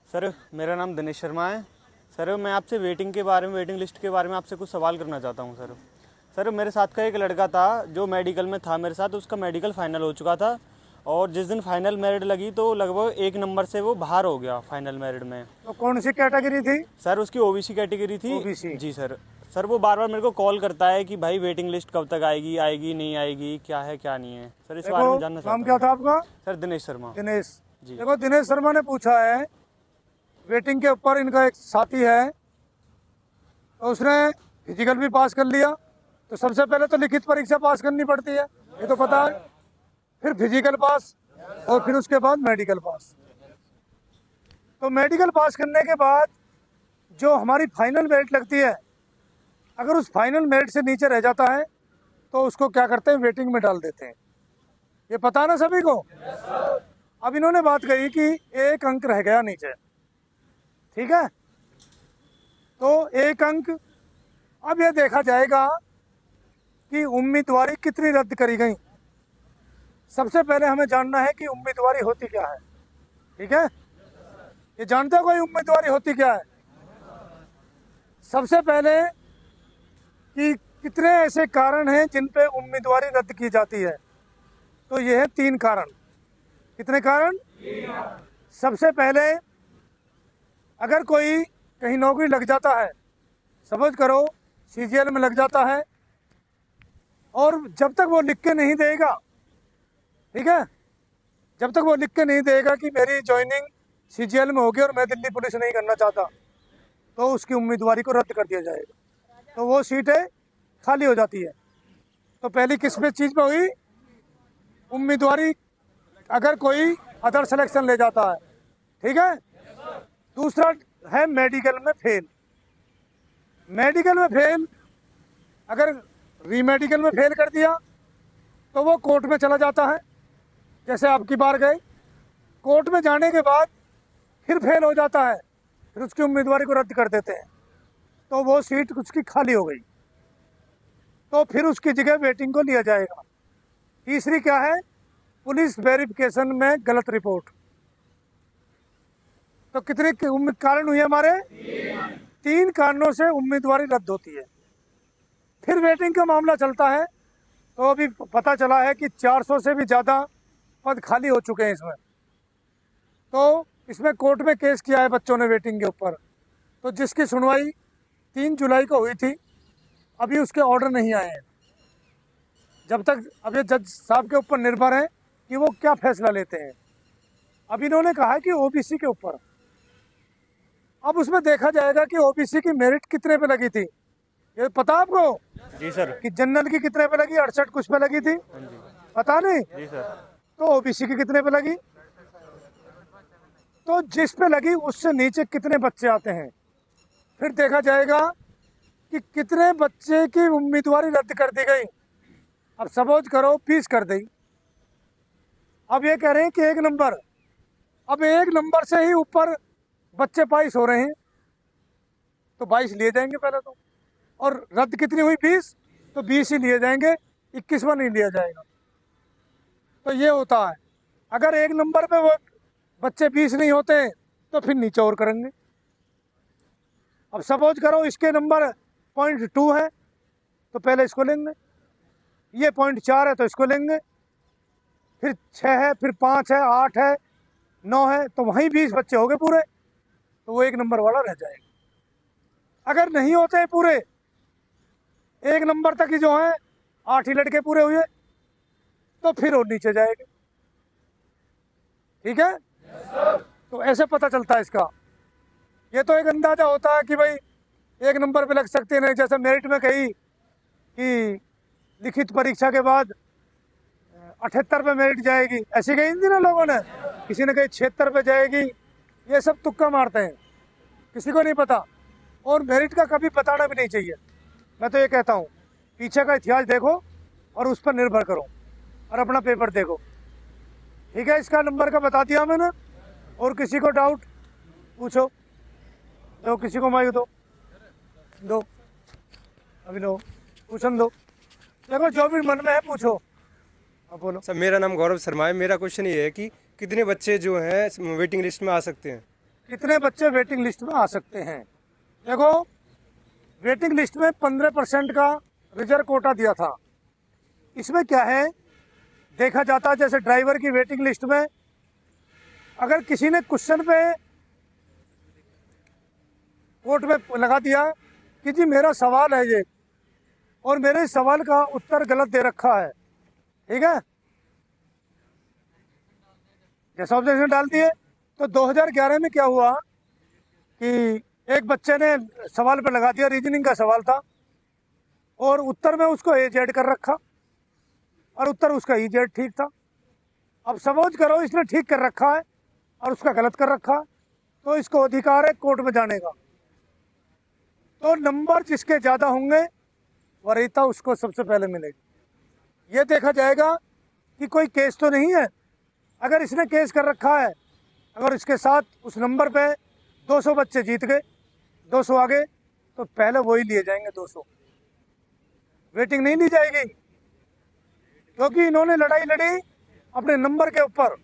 Sir मेरा नाम दिनेश शर्मा है। सर मैं आपसे वेटिंग लिस्ट के बारे में आपसे कुछ सवाल करना चाहता हूँ। सर मेरे साथ का एक लड़का था जो मेडिकल में था मेरे साथ, उसका मेडिकल फाइनल हो चुका था और जिस दिन फाइनल मेरिट लगी तो लगभग 1 नंबर से वो बाहर हो गया फाइनल मेरिट में। तो कौन सी कैटेगरी थी? सर उसकी ओबीसी कैटेगरी थी। ओबीसी। जी सर। सर वो बार बार मेरे को कॉल करता है कि भाई वेटिंग लिस्ट कब तक आएगी, आएगी नहीं आएगी, क्या है क्या नहीं है। सर इस बारे में जानना चाहता नाम हूँ। क्या था आपका? सर दिनेश शर्मा। दिनेश। जी। देखो, दिनेश शर्मा ने पूछा है वेटिंग के ऊपर, इनका एक साथी है तो उसने फिजिकल भी पास कर लिया। तो सबसे पहले तो लिखित परीक्षा पास करनी पड़ती है, ये तो पता है, फिर फिजिकल पास और फिर उसके बाद मेडिकल पास। तो मेडिकल पास करने के बाद जो हमारी फाइनल मेरिट लगती है, अगर उस फाइनल मेरिट से नीचे रह जाता है तो उसको क्या करते हैं, वेटिंग में डाल देते हैं। ये पता है ना सभी को? अब इन्होंने बात कही कि 1 अंक रह गया नीचे, ठीक है, तो 1 अंक। अब यह देखा जाएगा कि उम्मीदवारी कितनी रद्द करी गई। सबसे पहले हमें जानना है कि उम्मीदवारी होती क्या है, ठीक है? ये जानते हो कोई उम्मीदवारी होती क्या है? सबसे पहले कि कितने ऐसे कारण हैं जिन पे उम्मीदवारी रद्द की जाती है, तो ये है 3 कारण। कितने कारण? सबसे पहले, अगर कोई कहीं नौकरी लग जाता है, सपोज करो सीजीएल में लग जाता है, और जब तक वो लिख के नहीं देगा, ठीक है, जब तक वो लिख के नहीं देगा कि मेरी ज्वाइनिंग सीजीएल में होगी और मैं दिल्ली पुलिस नहीं करना चाहता, तो उसकी उम्मीदवारी को रद्द कर दिया जाएगा। तो वो सीटें खाली हो जाती है। तो पहली किस पे चीज़ पे हुई? उम्मीदवारी, अगर कोई अदर सिलेक्शन ले जाता है, ठीक है। दूसरा है मेडिकल में फेल। मेडिकल में फेल, अगर रीमेडिकल में फेल कर दिया तो वो कोर्ट में चला जाता है। जैसे आपकी बार गए, कोर्ट में जाने के बाद फिर फेल हो जाता है, फिर उसकी उम्मीदवारी को रद्द कर देते हैं, तो वो सीट उसकी खाली हो गई, तो फिर उसकी जगह वेटिंग को लिया जाएगा। तीसरी क्या है? पुलिस वेरिफिकेशन में गलत रिपोर्ट। तो कितने कारण हुए हमारे? 3 कारणों से उम्मीदवारी रद्द होती है। फिर वेटिंग का मामला चलता है, तो अभी पता चला है कि 400 से भी ज़्यादा पद खाली हो चुके हैं इसमें। तो इसमें कोर्ट में केस किया है बच्चों ने वेटिंग के ऊपर, तो जिसकी सुनवाई 3 जुलाई को हुई थी, अभी उसके ऑर्डर नहीं आए हैं। जब तक, अब ये जज साहब के ऊपर निर्भर है कि वो क्या फैसला लेते हैं। अब इन्होंने कहा है कि ओबीसी के ऊपर, अब उसमें देखा जाएगा कि ओबीसी की मेरिट कितने पे लगी थी। ये पता आपको? जी सर। कि जनरल की कितने पे लगी? 68 कुछ पे लगी थी। हाँ जी। पता नहीं? जी सर। तो ओबीसी की कितने पे लगी? तो जिस पे लगी उससे नीचे कितने बच्चे आते हैं, फिर देखा जाएगा कि कितने बच्चे की उम्मीदवारी रद्द कर दी गई। अब सपोज करो 20 कर दी, अब ये कह रहे हैं कि 1 नंबर, अब 1 नंबर से ही ऊपर बच्चे 22 हो रहे हैं, तो 22 लिए जाएंगे पहले तो, और रद्द कितनी हुई? 20, तो 20 ही लिए जाएंगे, 21वां नहीं लिया जाएगा। तो ये होता है, अगर 1 नंबर पे वो बच्चे 20 नहीं होते तो फिर नीचे और करेंगे। अब सपोज करो इसके नंबर 0.2 है, तो पहले इसको लेंगे, ये 0.4 है तो इसको लेंगे, फिर 6 है, फिर 5 है, 8 है, 9 है, तो वहीं 20 बच्चे हो गए पूरे, तो वो 1 नंबर वाला रह जाएगा। अगर नहीं होते पूरे 1 नंबर तक ही, जो है 8 ही लड़के पूरे हुए, तो फिर वो नीचे जाएंगे, ठीक है। तो ऐसे पता चलता है इसका। ये तो एक अंदाजा होता है कि भाई 1 नंबर पे लग सकते हैं। जैसे मेरिट में कही कि लिखित परीक्षा के बाद 78 पे मेरिट जाएगी, ऐसी कही थी ना लोगों ने, किसी ने कही 76 पे जाएगी। ये सब तुक्का मारते हैं, किसी को नहीं पता, और मेरिट का कभी बताना भी नहीं चाहिए। मैं तो ये कहता हूँ, पीछे का इतिहास देखो और उस पर निर्भर करो और अपना पेपर देखो, ठीक है। इसका नंबर का बता दिया मैंने, और किसी को डाउट पूछो, तो किसी को माइक दो, अभी लो, पूछन दो, देखो जो भी मन में है पूछो। अब बोलो। सर मेरा नाम गौरव शर्मा है। मेरा क्वेश्चन ये है कि कितने बच्चे जो हैं वेटिंग लिस्ट में आ सकते हैं? कितने बच्चे वेटिंग लिस्ट में आ सकते हैं। देखो, वेटिंग लिस्ट में 15% का रिजर्व कोटा दिया था। इसमें क्या है, देखा जाता है जैसे ड्राइवर की वेटिंग लिस्ट में अगर किसी ने क्वेश्चन पे कोर्ट में लगा दिया कि जी मेरा सवाल है ये और मेरे सवाल का उत्तर गलत दे रखा है, ठीक है, जैसा ऑब्जेक्शन डाल दिए। तो 2011 में क्या हुआ कि एक बच्चे ने सवाल पर लगा दिया, रीजनिंग का सवाल था और उत्तर में उसको एज ऐड कर रखा और उत्तर उसका ई जेड ठीक था। अब सपोज करो इसने ठीक कर रखा है और उसका गलत कर रखा है, तो इसको अधिकार है कोर्ट में जाने का। तो नंबर जिसके ज़्यादा होंगे वरीयता उसको सबसे पहले मिलेगी। ये देखा जाएगा कि कोई केस तो नहीं है। अगर इसने केस कर रखा है, अगर इसके साथ उस नंबर पे 200 बच्चे जीत गए, 200 आ गए, तो पहले वही लिए जाएंगे 200, वेटिंग नहीं ली जाएगी, क्योंकि इन्होंने लड़ाई लड़ी अपने नंबर के ऊपर।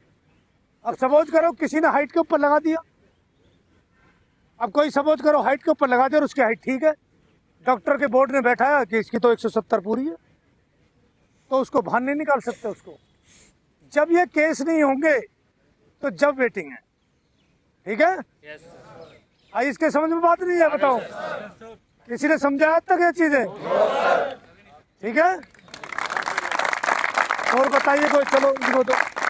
अब सपोज करो किसी ने हाइट के ऊपर लगा दिया, अब कोई सपोज करो हाइट के ऊपर लगा दिया और उसकी हाइट ठीक है, डॉक्टर के बोर्ड ने बैठाया कि इसकी तो 170 पूरी है, तो उसको बाहर नहीं निकाल सकते उसको। जब ये केस नहीं होंगे तो जब वेटिंग है, ठीक है। आई इसके समझ में बात नहीं है, बताओ किसी ने समझा आज तक ये चीजें, ठीक है। और बताइए कोई, चलो इनको तो